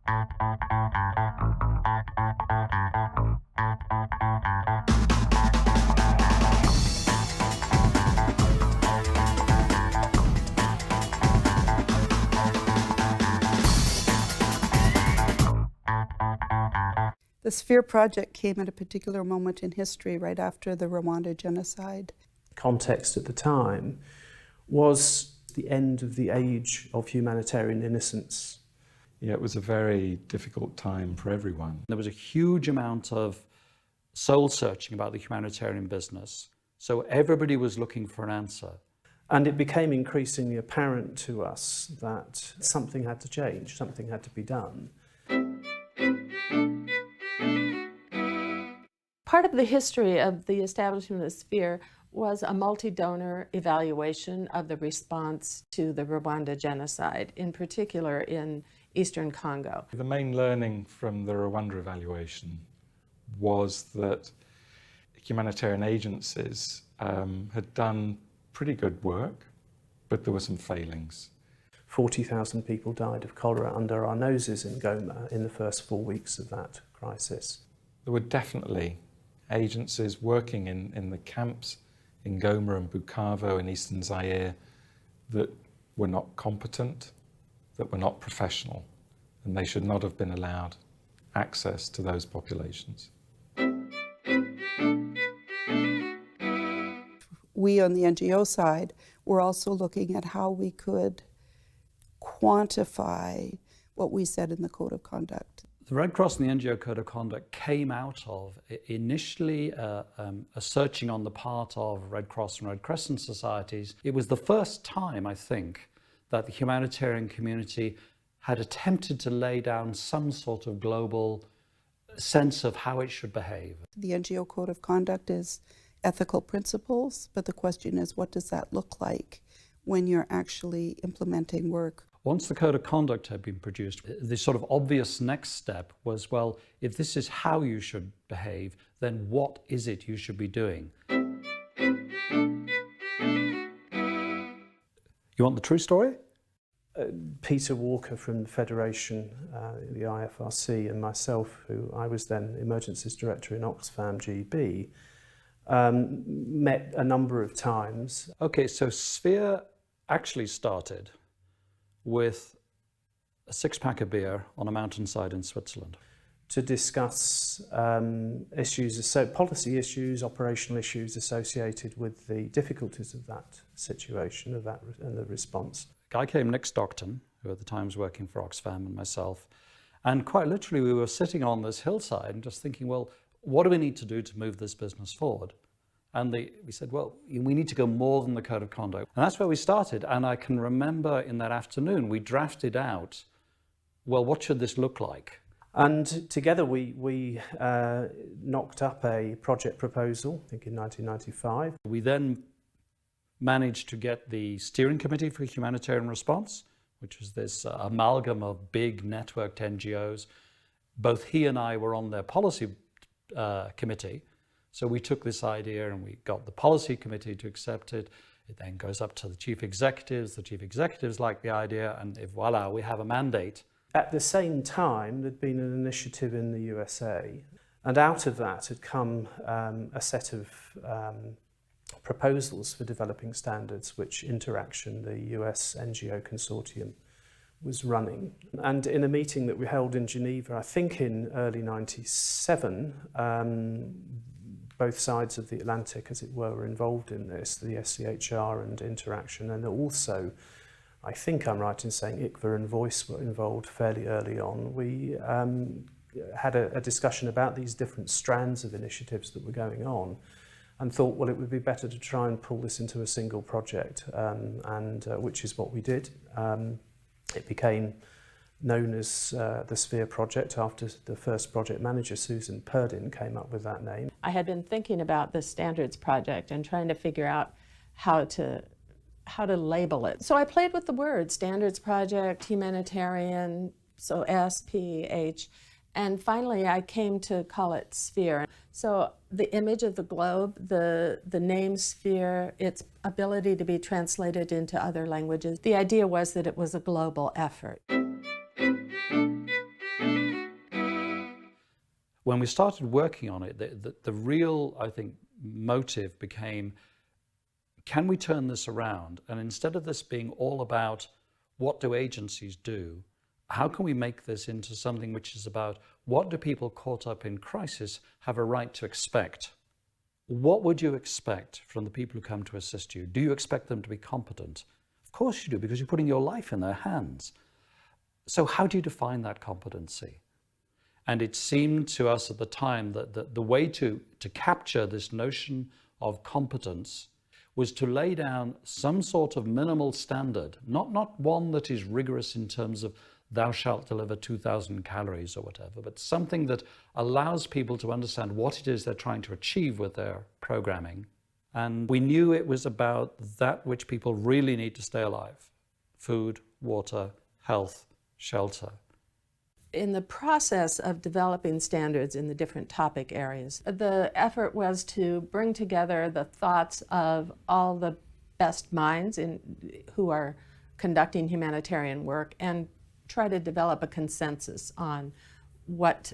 The Sphere project came at a particular moment in history right after the Rwanda genocide. Context at the time was the end of the age of humanitarian innocence. Yeah, it was a very difficult time for everyone. There was a huge amount of soul searching about the humanitarian business, so everybody was looking for an answer. And it became increasingly apparent to us that something had to change, something had to be done. Part of the history of the establishment of the Sphere was a multi-donor evaluation of the response to the Rwanda genocide, in particular in Eastern Congo. The main learning from the Rwanda evaluation was that humanitarian agencies had done pretty good work, but there were some failings. 40,000 people died of cholera under our noses in Goma in the first 4 weeks of that crisis. There were definitely agencies working in the camps in Goma and Bukavu in eastern Zaire that were not competent, that were not professional, and they should not have been allowed access to those populations. We on the NGO side were also looking at how we could quantify what we said in the Code of Conduct. The Red Cross and the NGO Code of Conduct came out of initially a searching on the part of Red Cross and Red Crescent societies. It was the first time, I think, that the humanitarian community had attempted to lay down some sort of global sense of how it should behave. The NGO Code of Conduct is ethical principles, but the question is, what does that look like when you're actually implementing work? Once the Code of Conduct had been produced, the sort of obvious next step was, well, if this is how you should behave, then what is it you should be doing? You want the true story? Peter Walker from the Federation, the IFRC, and myself, who I was then Emergencies Director in Oxfam GB, met a number of times. Okay, so Sphere actually started with a six-pack of beer on a mountainside in Switzerland. To discuss policy issues, operational issues associated with the difficulties of that situation, and the response. A guy came, Nick Stockton, who at the time was working for Oxfam, and myself, and quite literally we were sitting on this hillside and just thinking, well, what do we need to do to move this business forward? And we said, well, we need to go more than the Code of Conduct. And that's where we started. And I can remember in that afternoon, we drafted out, well, what should this look like? And together we knocked up a project proposal, I think in 1995. We then managed to get the Steering Committee for Humanitarian Response, which was this amalgam of big networked NGOs. Both he and I were on their policy committee. So we took this idea and we got the policy committee to accept it. It then goes up to the chief executives. The chief executives like the idea, and voila, we have a mandate. At the same time, there'd been an initiative in the USA, and out of that had come a set of proposals for developing standards, which Interaction, the US NGO consortium, was running. And in a meeting that we held in Geneva, I think in early '97, both sides of the Atlantic, as it were involved in this, the SCHR and Interaction, and also, I think I'm right in saying ICVA and Voice were involved fairly early on. We had a discussion about these different strands of initiatives that were going on and thought, well, it would be better to try and pull this into a single project, which is what we did. It became known as the Sphere Project after the first project manager, Susan Purdin, came up with that name. I had been thinking about the Standards Project and trying to figure out how to label it. So I played with the words, Standards Project, Humanitarian, so S, P, H, and finally I came to call it Sphere. So the image of the globe, the name Sphere, its ability to be translated into other languages, the idea was that it was a global effort. When we started working on it, the real, I think, motive became, can we turn this around? And instead of this being all about what do agencies do, how can we make this into something which is about what do people caught up in crisis have a right to expect? What would you expect from the people who come to assist you? Do you expect them to be competent? Of course you do, because you're putting your life in their hands. So how do you define that competency? And it seemed to us at the time that the way to capture this notion of competence was to lay down some sort of minimal standard, not one that is rigorous in terms of thou shalt deliver 2,000 calories or whatever, but something that allows people to understand what it is they're trying to achieve with their programming. And we knew it was about that which people really need to stay alive: food, water, health, shelter. In the process of developing standards in the different topic areas, the effort was to bring together the thoughts of all the best minds who are conducting humanitarian work and try to develop a consensus on what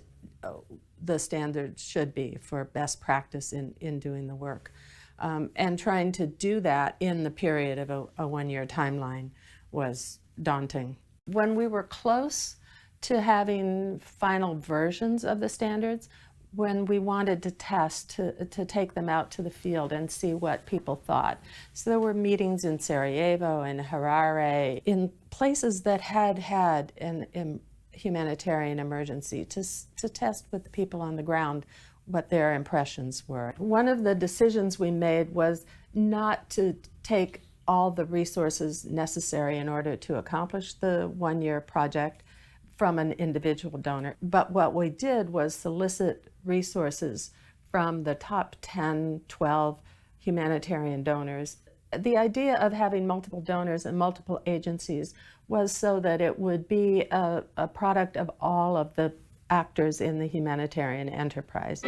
the standards should be for best practice in doing the work. And trying to do that in the period of a one-year timeline was daunting. When we were close to having final versions of the standards, when we wanted to test, to take them out to the field and see what people thought. So there were meetings in Sarajevo and Harare, in places that had an humanitarian emergency, to test with the people on the ground what their impressions were. One of the decisions we made was not to take all the resources necessary in order to accomplish the one-year project from an individual donor. But what we did was solicit resources from the top 10, 12 humanitarian donors. The idea of having multiple donors and multiple agencies was so that it would be a product of all of the actors in the humanitarian enterprise.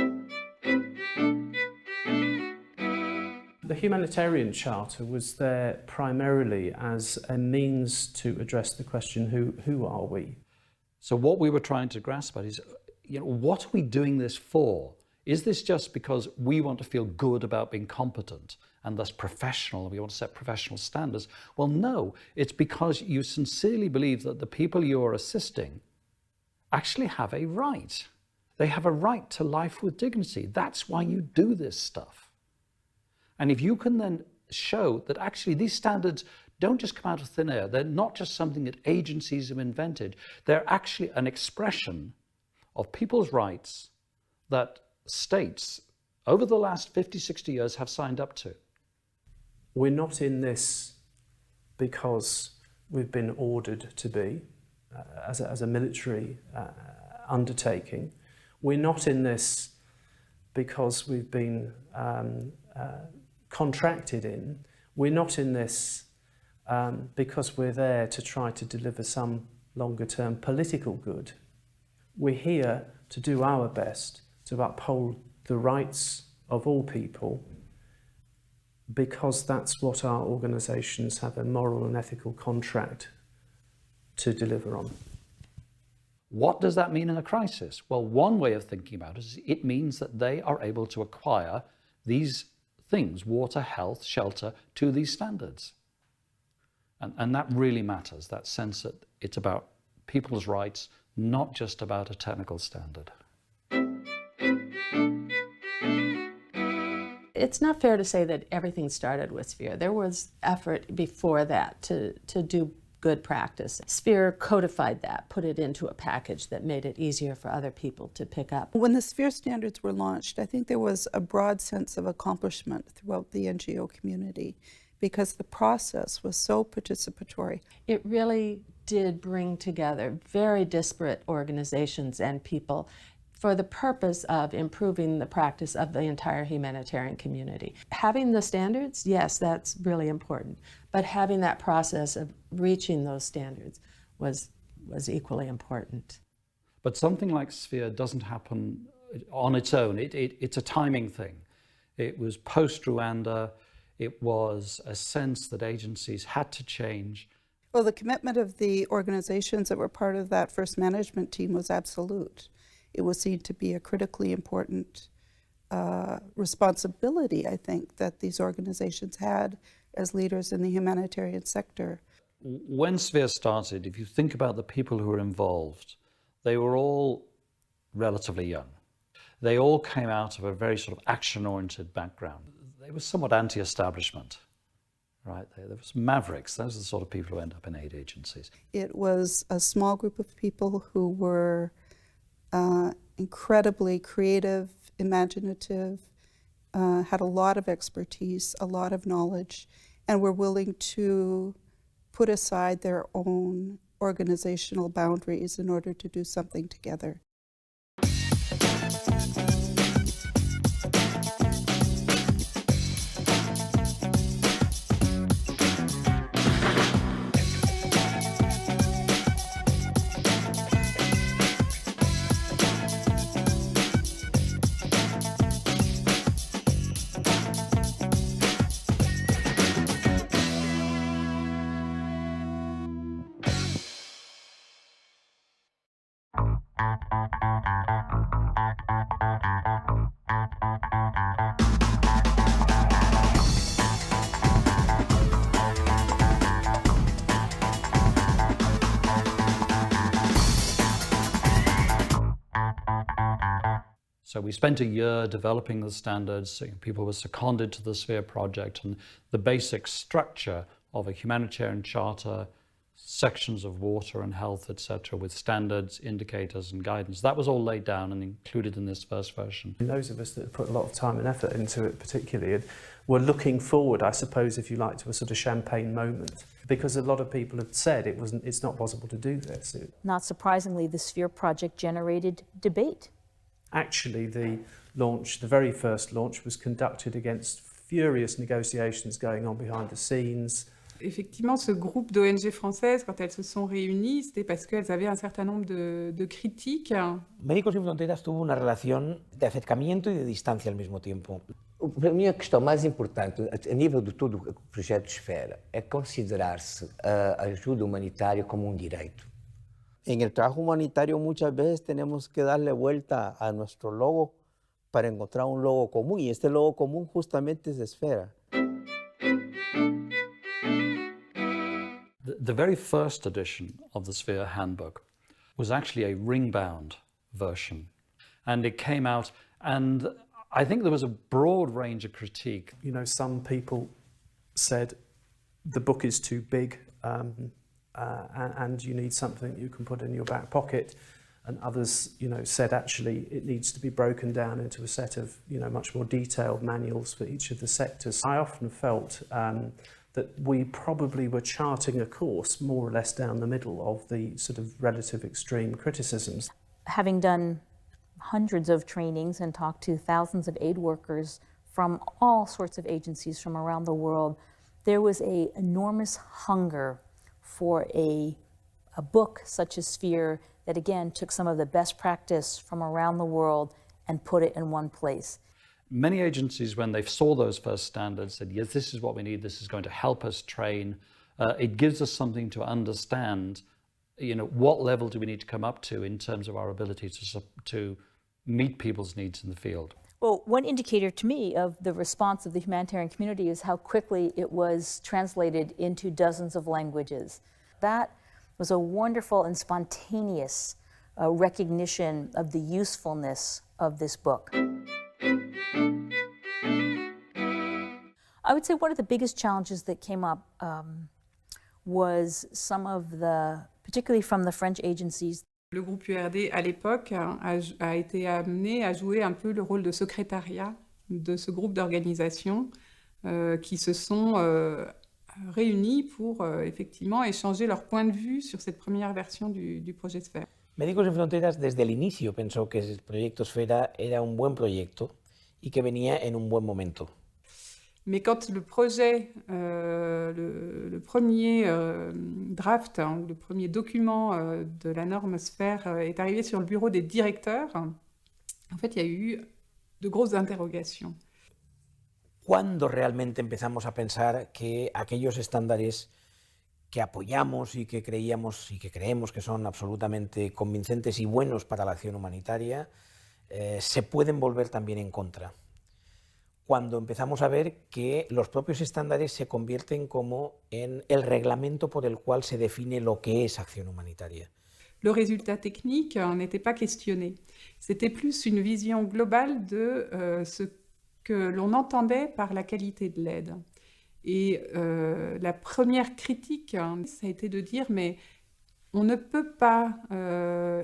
The Humanitarian Charter was there primarily as a means to address the question, who are we? So what we were trying to grasp at is, what are we doing this for? Is this just because we want to feel good about being competent and thus professional, and we want to set professional standards? Well, no, it's because you sincerely believe that the people you are assisting actually have a right. They have a right to life with dignity. That's why you do this stuff. And if you can then show that actually these standards don't just come out of thin air, they're not just something that agencies have invented, they're actually an expression of people's rights that states over the last 50, 60 years have signed up to. We're not in this because we've been ordered to be, as a military undertaking. We're not in this because we've been contracted in. We're not in this because we're there to try to deliver some longer-term political good. We're here to do our best to uphold the rights of all people, because that's what our organisations have a moral and ethical contract to deliver on. What does that mean in a crisis? Well, one way of thinking about it is it means that they are able to acquire these things, water, health, shelter, to these standards. And that really matters, that sense that it's about people's rights, not just about a technical standard. It's not fair to say that everything started with Sphere. There was effort before that to do good practice. Sphere codified that, put it into a package that made it easier for other people to pick up. When the Sphere standards were launched, I think there was a broad sense of accomplishment throughout the NGO community, because the process was so participatory. It really did bring together very disparate organizations and people for the purpose of improving the practice of the entire humanitarian community. Having the standards, yes, that's really important, but having that process of reaching those standards was equally important. But something like Sphere doesn't happen on its own. It's a timing thing. It was post-Rwanda. It was a sense that agencies had to change. Well, the commitment of the organizations that were part of that first management team was absolute. it was seen to be a critically important responsibility, I think, that these organizations had as leaders in the humanitarian sector. When Sphere started, if you think about the people who were involved, they were all relatively young. They all came out of a very sort of action-oriented background. They were somewhat anti-establishment, right? There was mavericks. Those are the sort of people who end up in aid agencies. It was a small group of people who were incredibly creative, imaginative, had a lot of expertise, a lot of knowledge, and were willing to put aside their own organizational boundaries in order to do something together. So we spent a year developing the standards. People were seconded to the Sphere project, and the basic structure of a humanitarian charter, sections of water and health, etc., with standards, indicators and guidance. That was all laid down and included in this first version. And those of us that put a lot of time and effort into it particularly were looking forward, I suppose, if you like, to a sort of champagne moment. Because a lot of people have said it's not possible to do this. Not surprisingly, the Sphere project generated debate. Actually, the very first launch was conducted against furious negotiations going on behind the scenes. Effectivement, ce groupe d'ONG françaises, quand elles se sont réunies, c'était parce qu'elles avaient un certain nombre de critiques. Médicos Sin Fronteras tuvo una relación de acercamiento y de distancia al mismo tiempo. Para mim, a questão mais importante, a nível de todo o projeto de Esfera, é considerar-se a ajuda humanitária como um direito. En el trabajo humanitario muchas veces tenemos que darle vuelta a nuestro logo para encontrar un logo común, y este logo común justamente es Esfera. The very first edition of the Sphere Handbook was actually a ring-bound version, and it came out, and I think there was a broad range of critique. You know, some people said the book is too big, and you need something you can put in your back pocket, and others, you know, said actually it needs to be broken down into a set of, you know, much more detailed manuals for each of the sectors. I often felt that we probably were charting a course more or less down the middle of the sort of relative extreme criticisms. Having done hundreds of trainings and talked to thousands of aid workers from all sorts of agencies from around the world, there was an enormous hunger for a book such as Sphere that again took some of the best practice from around the world and put it in one place. Many agencies, when they saw those first standards, said, yes, this is what we need, this is going to help us train. It gives us something to understand, you know, what level do we need to come up to in terms of our ability to meet people's needs in the field. Well, one indicator to me of the response of the humanitarian community is how quickly it was translated into dozens of languages. That was a wonderful and spontaneous recognition of the usefulness of this book. I would say one of the biggest challenges that came up was some of the, particularly from the French agencies. Le groupe URD, à l'époque, a été amené à jouer un peu le rôle de secrétariat de ce groupe d'organisations qui se sont réunis pour effectivement échanger leur point de vue sur cette première version du projet Sphère. Médicos Sin Fronteras desde el inicio pensó que el proyecto Esfera era un buen proyecto y que venía en un buen momento. Mais quand le projet, le premier draft, le premier document de la norme Sphère est arrivé sur le bureau des directeurs, en fait, il y a eu de grosses interrogations. ¿Cuándo realmente empezamos a pensar que aquellos estándares que apoyamos y que creíamos y que creemos que son absolutamente convincentes y buenos para la acción humanitaria, se pueden volver también en contra. Cuando empezamos a ver que los propios estándares se convierten como en el reglamento por el cual se define lo que es acción humanitaria. Le résultat technique n'était pas questionné. C'était plus une vision globale de ce que l'on entendait par la qualité de l'aide. Et la première critique, ça a été de dire, mais on ne peut pas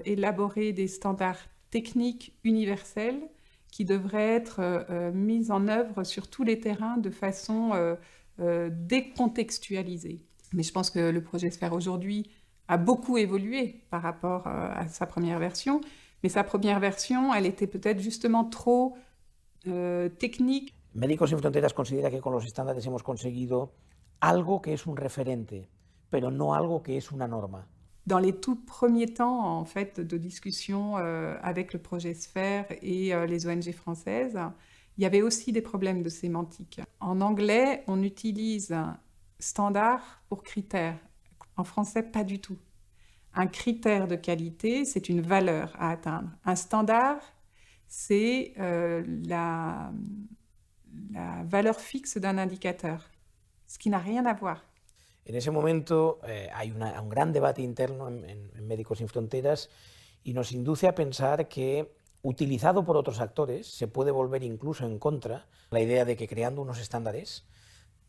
élaborer des standards techniques universels qui devraient être mis en œuvre sur tous les terrains de façon décontextualisée. Mais je pense que le projet Sphère aujourd'hui a beaucoup évolué par rapport à sa première version, mais sa première version, elle était peut-être justement trop technique. Médicos Sin Fronteras considera que con los estándares hemos conseguido algo que es un referente, pero no algo que es una norma. Dans les tout premiers temps, en fait, de discussion avec le projet Sphère et les ONG françaises, il y avait aussi des problèmes de sémantique. En anglais, on utilise standard pour critère. En français, pas du tout. Un critère de qualité, c'est une valeur à atteindre. Un standard, c'est la valeur fixe d'un indicateur, ce qui n'a rien à voir. En ese momento hay un gran debate interno en Médicos Sin Fronteras y nos induce a pensar que, utilizado por otros actores, se puede volver incluso en contra la idea de que creando unos estándares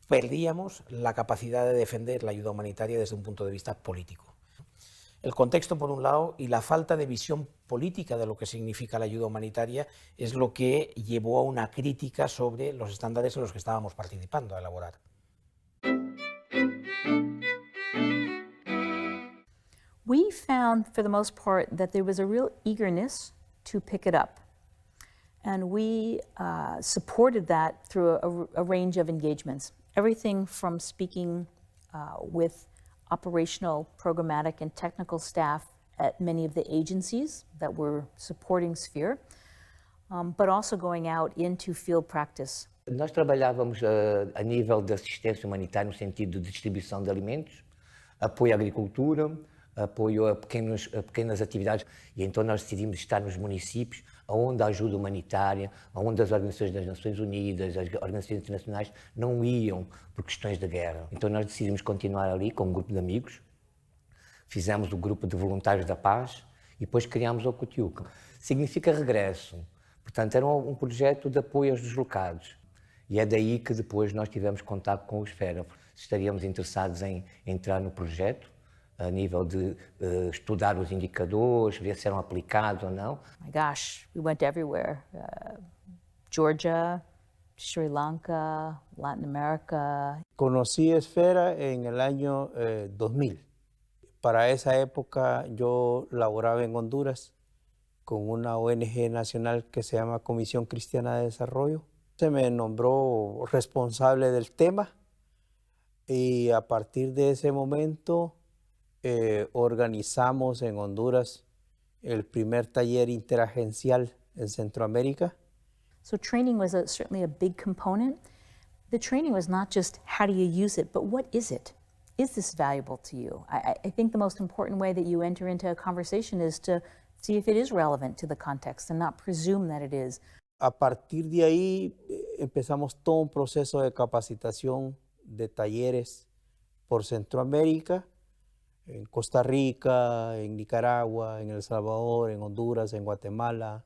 perdíamos la capacidad de defender la ayuda humanitaria desde un punto de vista político. El contexto, por un lado, y la falta de visión política de lo que significa la ayuda humanitaria es lo que llevó a una crítica sobre los estándares en los que estábamos participando a elaborar. We found, for the most part, that there was a real eagerness to pick it up. And we supported that through a range of engagements. Everything from speaking with operational, programmatic, and technical staff at many of the agencies that were supporting Sphere, but also going out into field practice. Nós trabalhávamos a nível de assistência humanitária no sentido de distribuição de alimentos, apoio à agricultura, apoio a pequenas atividades, e então nós decidimos estar nos municípios onde a ajuda humanitária, onde as organizações das Nações Unidas, as organizações internacionais não iam por questões de guerra. Então nós decidimos continuar ali com um grupo de amigos, fizemos o grupo de voluntários da paz e depois criámos o Cutiuca. Significa regresso, portanto era um projeto de apoio aos deslocados e é daí que depois nós tivemos contato com o Esfera. Estaríamos interessados em entrar no projeto, a nível de estudar os indicadores, ver se eram aplicados ou não. My gosh, we went everywhere. Georgia, Sri Lanka, Latin America. Conocí Esfera en el año 2000. Para esa época yo laboraba en Honduras con una ONG nacional que se llama Comisión Cristiana de Desarrollo. Se me nombró responsable del tema y a partir de ese momento organizamos en Honduras el primer taller interagencial en Centroamérica. So training was certainly a big component. The training was not just how do you use it, but what is it? Is this valuable to you? I think the most important way that you enter into a conversation is to see if it is relevant to the context and not presume that it is. A partir de ahí empezamos todo un proceso de capacitación de talleres por Centroamérica, en Costa Rica, en Nicaragua, en El Salvador, en Honduras, en Guatemala.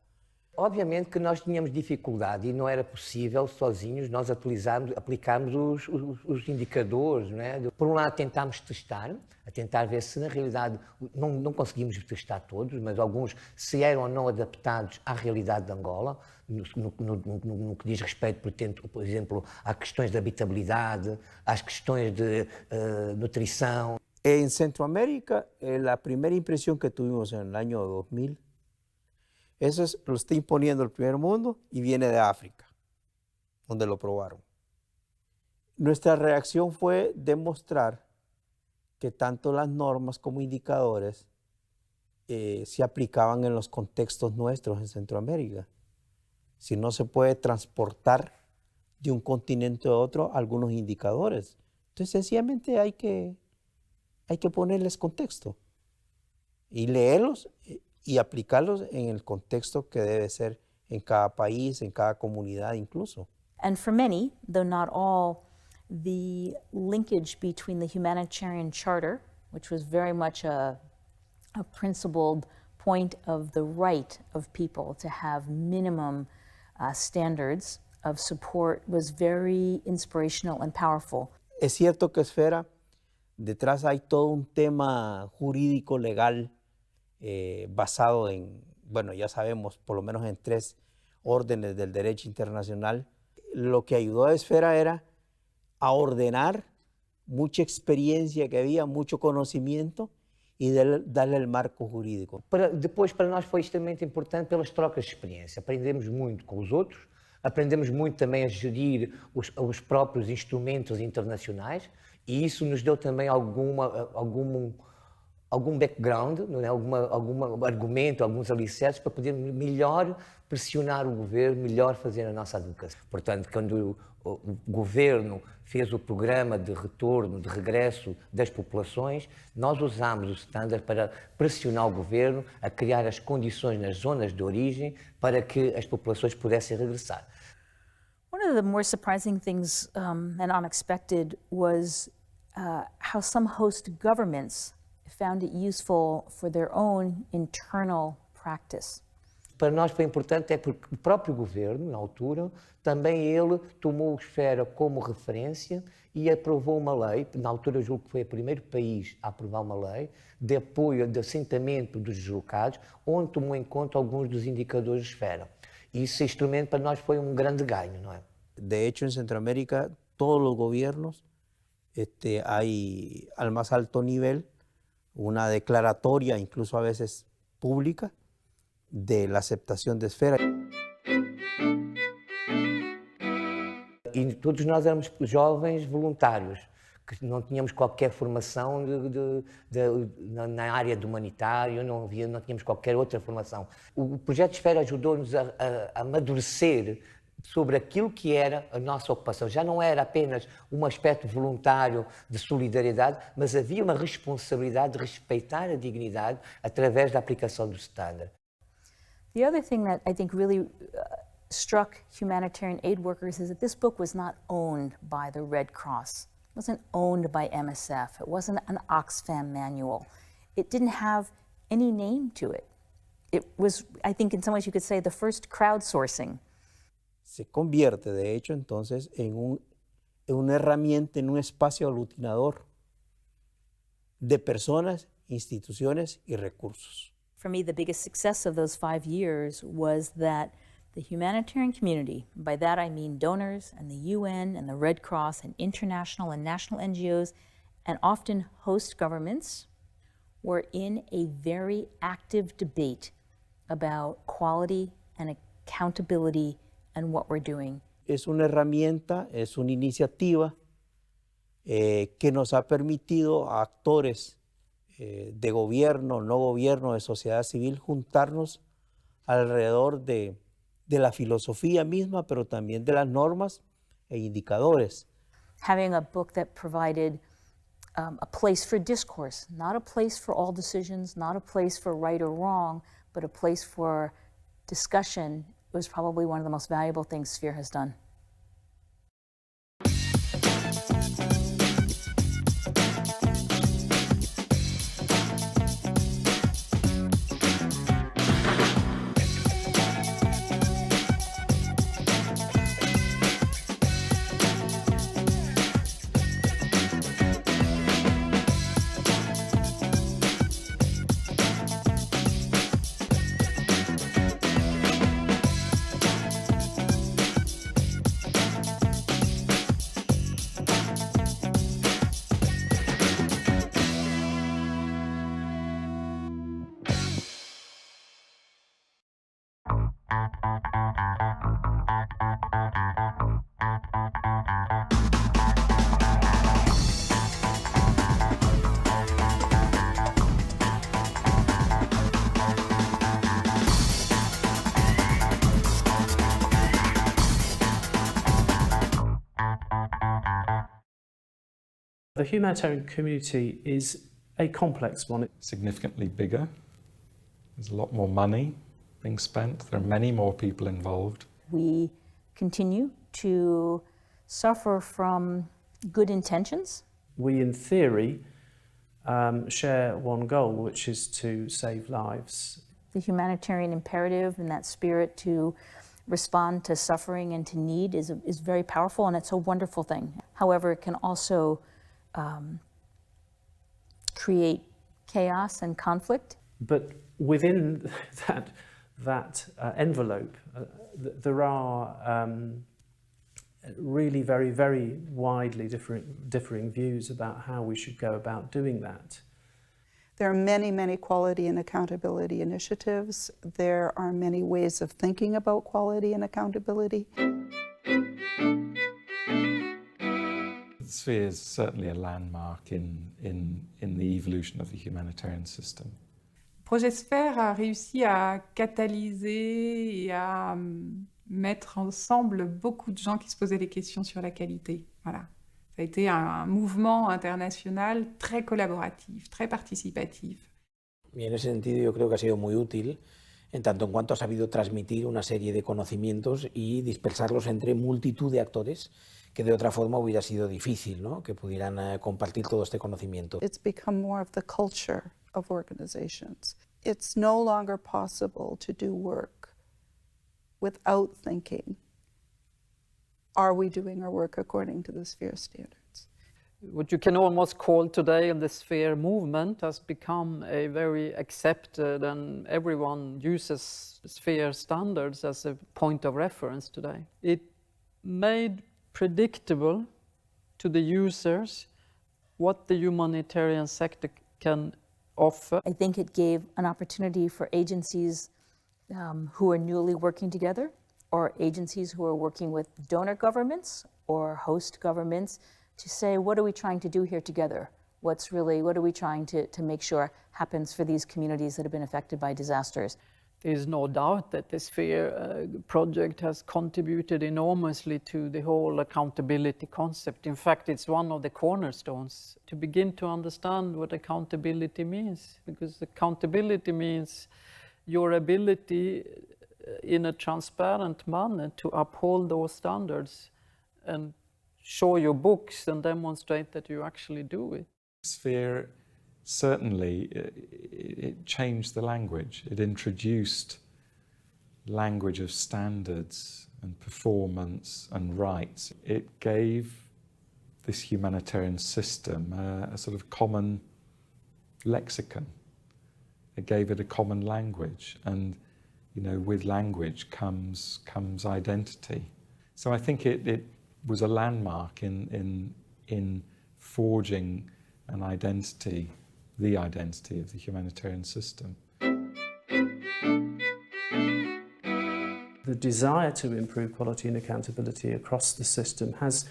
Obviamente que nós tínhamos dificuldade e não era possível sozinhos nós aplicarmos os indicadores, não é? Por um lado tentámos testar, a tentar ver se na realidade não conseguimos testar todos, mas alguns se eram ou não adaptados à realidade de Angola, no que diz respeito, por exemplo, a questões de habitabilidade, às questões de nutrição. En Centroamérica, la primera impresión que tuvimos en el año 2000, eso lo está imponiendo el primer mundo y viene de África, donde lo probaron. Nuestra reacción fue demostrar que tanto las normas como indicadores se aplicaban en los contextos nuestros en Centroamérica. Si no se puede transportar de un continente a otro algunos indicadores, entonces sencillamente hay que hay que ponerles contexto y leerlos y aplicarlos en el contexto que debe ser en cada país, en cada comunidad incluso. And for many, though not all, the linkage between the humanitarian charter, which was very much a principled point of the right of people to have minimum standards of support, was very inspirational and powerful. Es cierto que Esfera, detrás hay todo un tema jurídico legal basado en, bueno, ya sabemos, por lo menos en 3 órdenes del derecho internacional. Lo que ayudó a Esfera era a ordenar mucha experiencia que había, mucho conocimiento e darle el marco jurídico. Depois, para nós foi extremamente importante pelas trocas de experiência. Aprendemos muito com os outros, aprendemos muito também a gerir os próprios instrumentos internacionais e isso nos deu também algum background, não é? algum argumento, alguns alicerces para poder melhor pressionar o governo, melhor fazer a nossa advocacia. Portanto, quando o governo fez o programa de retorno, de regresso das populações, nós usámos o standard para pressionar o governo a criar as condições nas zonas de origem para que as populações pudessem regressar. One of the more surprising things and unexpected was how some host governments found it useful for their own internal practice. Para nós foi importante porque o próprio governo, na altura, também ele tomou o Esfera como referência e aprovou uma lei, na altura eu julgo que foi o primeiro país a aprovar uma lei, de apoio, de assentamento dos deslocados, onde tomou em conta alguns dos indicadores de Esfera. E esse instrumento para nós foi um grande ganho, não é? De hecho, en Centroamérica, todos los gobiernos, hay al más alto nivel una declaratoria, incluso a veces pública, de la aceptación de Esfera. E todos nós éramos jovens voluntários, que não tínhamos qualquer formação na área do humanitário, não tínhamos qualquer outra formação. O projeto Esfera ajudou-nos a amadurecer sobre aquilo que era a nossa ocupação. Já não era apenas um aspecto voluntário de solidariedade, mas havia uma responsabilidade de respeitar a dignidade através da aplicação do standard. The other thing that I think really struck humanitarian aid workers is that this book was not owned by the Red Cross. It wasn't owned by MSF. It wasn't an Oxfam manual. It didn't have any name to it. It was, I think in some ways you could say, the first crowdsourcing. Se convierte, de hecho, entonces en una herramienta, en un espacio aglutinador de personas, instituciones y recursos. For me, the biggest success of those 5 years was that the humanitarian community, by that I mean donors and the UN and the Red Cross and international and national NGOs, and often host governments, were in a very active debate about quality and accountability and what we're doing. Es una herramienta, es una iniciativa que nos ha permitido a actores de gobierno, no gobierno, de sociedad civil, juntarnos alrededor de la filosofía misma, pero también de las normas e indicadores. Having a book that provided a place for discourse, not a place for all decisions, not a place for right or wrong, but a place for discussion was probably one of the most valuable things Sphere has done. The humanitarian community is a complex one. Significantly bigger. There's a lot more money being spent. There are many more people involved. We continue to suffer from good intentions. We, in theory, share one goal, which is to save lives. The humanitarian imperative and that spirit to respond to suffering and to need is very powerful, and it's a wonderful thing. However, it can also create chaos and conflict. But within that envelope, there are really very, very widely differing views about how we should go about doing that. There are many, many quality and accountability initiatives. There are many ways of thinking about quality and accountability. The sphere is certainly a landmark in the evolution of the humanitarian system. Projet Sphère a réussi à catalyser et à mettre ensemble beaucoup de gens qui se posaient des questions sur la qualité. Voilà. Ça a été un mouvement internacional très collaboratif, très participatif. Y en ese sentido yo creo que ha sido muy útil en tanto en cuanto ha sabido transmitir una serie de conocimientos y dispersarlos entre multitud de actores que de otra forma hubiera sido difícil, ¿no? Que pudieran compartir todo este conocimiento. It's become more of the culture of organizations. It's no longer possible to do work without thinking, are we doing our work according to the sphere standards? What you can almost call today the sphere movement has become a very accepted, and everyone uses sphere standards as a point of reference today. It made predictable to the users what the humanitarian sector can offer. I think it gave an opportunity for agencies who are newly working together, or agencies who are working with donor governments or host governments, to say, what are we trying to do here together? What are we trying to make sure happens for these communities that have been affected by disasters? There is no doubt that the Sphere project has contributed enormously to the whole accountability concept. In fact, it's one of the cornerstones to begin to understand what accountability means, because accountability means your ability in a transparent manner to uphold those standards and show your books and demonstrate that you actually do it. Sphere, certainly, it changed the language. It introduced language of standards and performance and rights. It gave this humanitarian system a sort of common lexicon. It gave it a common language, and with language comes identity. So I think it was a landmark in forging an identity, the identity of the humanitarian system. The desire to improve quality and accountability across the system has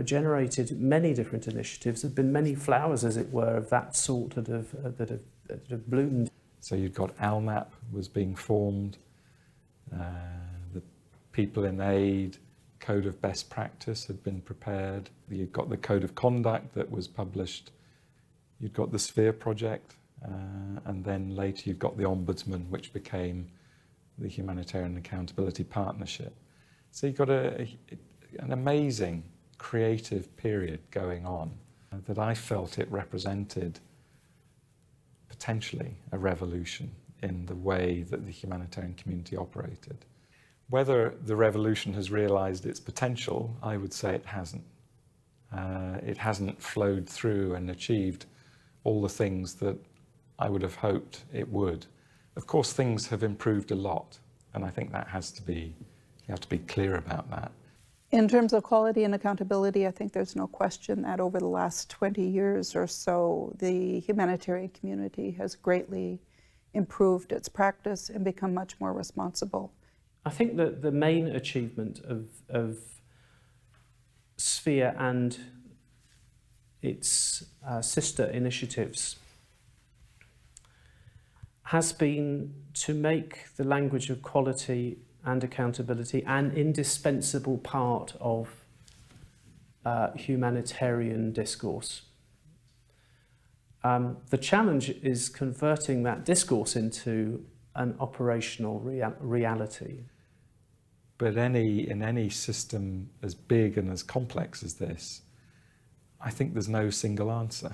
generated many different initiatives. There have been many flowers, as it were, of that sort that have bloomed. So you've got ALMAP was being formed, the people in aid, Code of Best Practice had been prepared. You've got the Code of Conduct that was published. You've got the Sphere project, and then later you've got the Ombudsman, which became the Humanitarian Accountability Partnership. So you've got an amazing creative period going on that I felt it represented potentially a revolution in the way that the humanitarian community operated. Whether the revolution has realised its potential, I would say it hasn't. It hasn't flowed through and achieved all the things that I would have hoped it would. Of course, things have improved a lot, and I think that you have to be clear about that. In terms of quality and accountability, I think there's no question that over the last 20 years or so, the humanitarian community has greatly improved its practice and become much more responsible. I think that the main achievement of Sphere and its sister initiatives has been to make the language of quality and accountability an indispensable part of humanitarian discourse. The challenge is converting that discourse into an operational reality. But in any system as big and as complex as this, I think there's no single answer.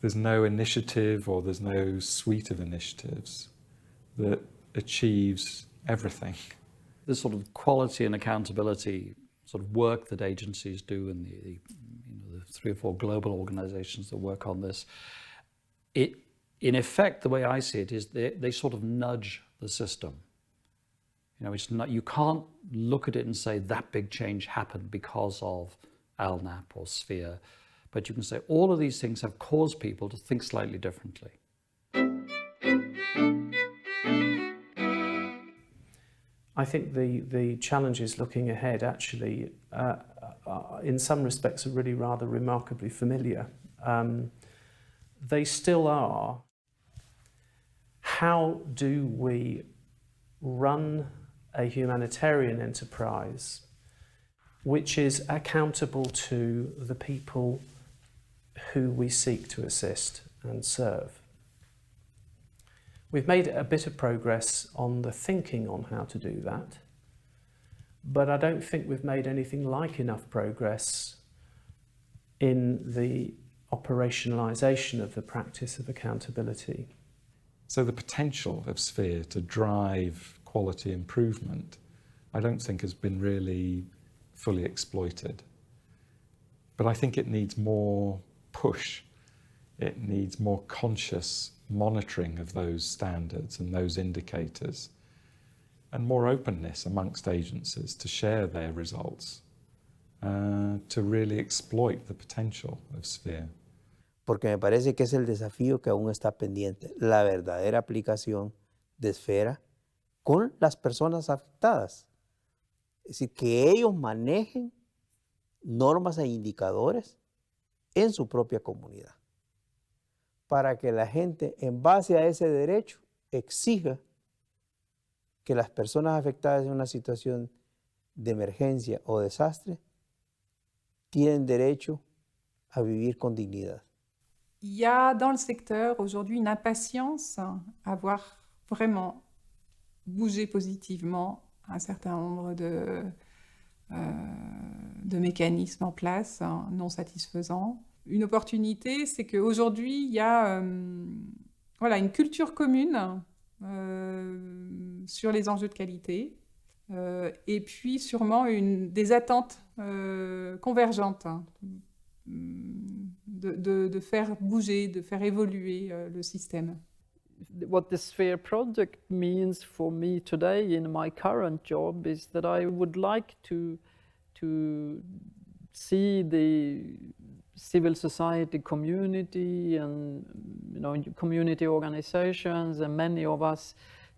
There's no initiative or there's no suite of initiatives that achieves everything. This sort of quality and accountability sort of work that agencies do in the 3 or 4 global organizations that work on this, in effect, the way I see it is they sort of nudge the system. It's not, you can't look at it and say that big change happened because of ALNAP or Sphere, but you can say all of these things have caused people to think slightly differently. I think the challenges looking ahead actually, in some respects, are really rather remarkably familiar. They still are. How do we run a humanitarian enterprise which is accountable to the people who we seek to assist and serve? We've made a bit of progress on the thinking on how to do that, but I don't think we've made anything like enough progress in the operationalization of the practice of accountability. So the potential of Sphere to drive quality improvement, I don't think has been really fully exploited. But I think it needs more push. It needs more conscious monitoring of those standards and those indicators, and more openness amongst agencies to share their results, to really exploit the potential of Sphere. Porque me parece que es el desafío que aún está pendiente, la verdadera aplicación de Esfera con las personas afectadas. Es decir, que ellos manejen normas e indicadores en su propia comunidad, para que la gente, en base a ese derecho, exija que las personas afectadas en una situación de emergencia o desastre tienen derecho a vivir con dignidad. Il y a dans le secteur aujourd'hui une impatience à voir vraiment bouger positivement un certain nombre de mécanismes en place non satisfaisants. Une opportunité, c'est qu'aujourd'hui, il y a voilà, une culture commune sur les enjeux de qualité et puis sûrement des attentes convergentes de faire bouger, de faire évoluer le système. What the Sphere project means for me today in my current job is that I would like to see the civil society community and community organizations and many of us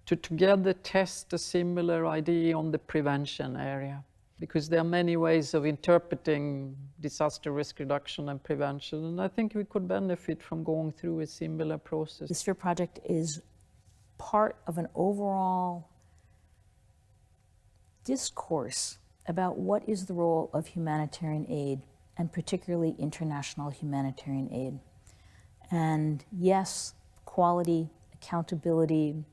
to together test a similar idea on the prevention area, because there are many ways of interpreting disaster risk reduction and prevention, and I think we could benefit from going through a similar process. The Sphere project is part of an overall discourse about what is the role of humanitarian aid, and particularly international humanitarian aid. And yes, quality, accountability,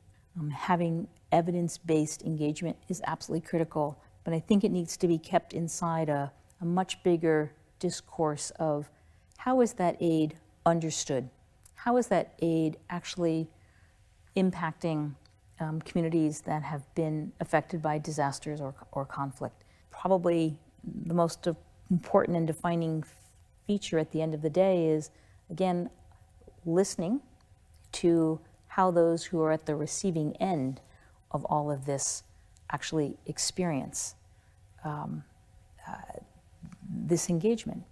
having evidence-based engagement is absolutely critical, but I think it needs to be kept inside a much bigger discourse of how is that aid understood? How is that aid actually impacting communities that have been affected by disasters or conflict? Probably the most important and defining feature at the end of the day is, again, listening to how those who are at the receiving end of all of this actually experience this engagement.